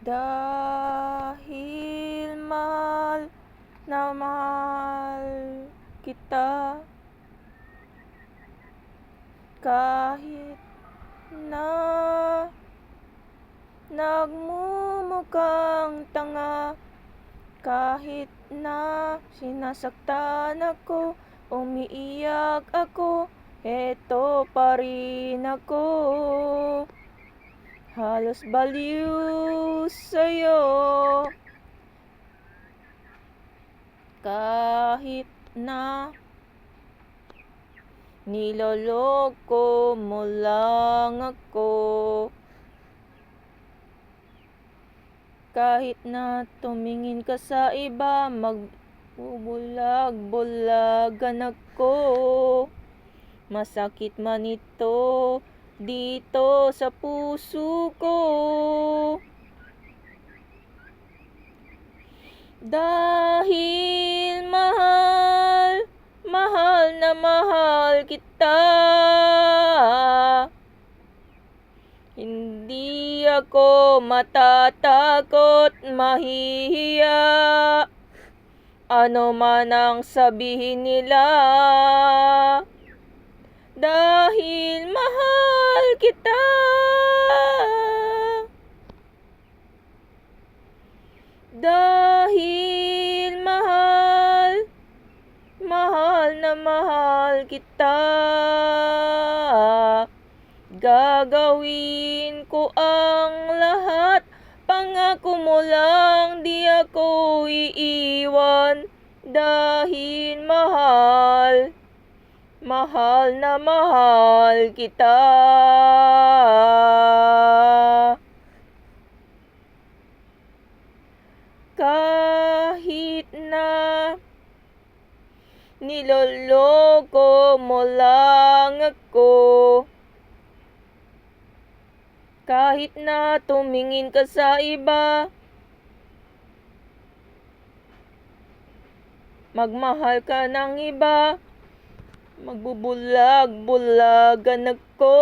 Dahil mahal na mahal kita, kahit na nagmumukhang tanga, kahit na sinasaktan ako, umiiyak ako, eto pa rin ako. Halos baliw sa'yo, kahit na niloloko mo lang ako, kahit na tumingin ka sa iba, magbubulag-bulagan ako. Masakit man ito dito sa puso ko, dahil mahal na mahal kita. Hindi ako matatakot, mahihiya, ano man ang sabihin nila, dahil mahal kita. Dahil mahal na mahal kita, gagawin ko ang lahat, pangako mo lang di ako iiwan, dahil mahal na mahal kita. Kahit na niloloko mo lang ako, kahit na tumingin ka sa iba, magmahal ka ng iba, magbubulag-bulagan ako.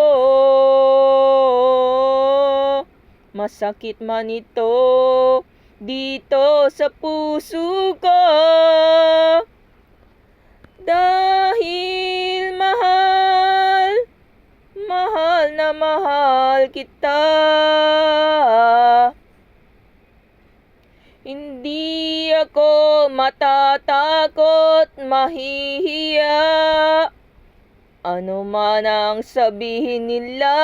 Masakit man ito dito sa puso ko, dahil mahal na mahal kita. Hindi ako matatakot, mahihiya, ano man ang sabihin nila,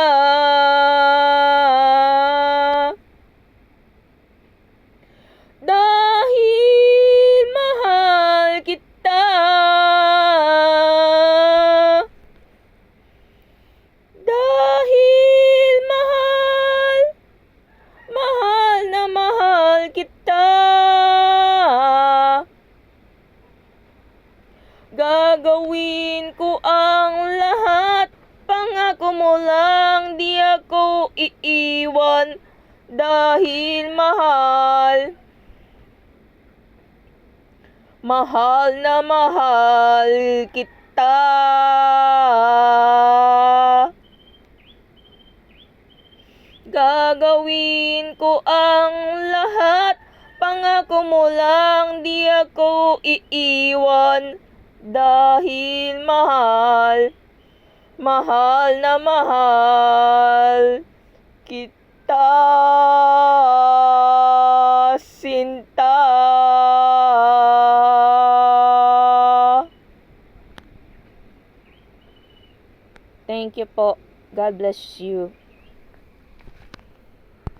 dahil mahal kita. Dahil mahal na mahal kita, gagawin ko ang lahat, pangako mo lang di ako iiwan, dahil mahal na mahal kita. Gagawin ko ang lahat, pangako mo lang di ako iiwan, dahil mahal na mahal kita, sinta. Thank you po. God bless you.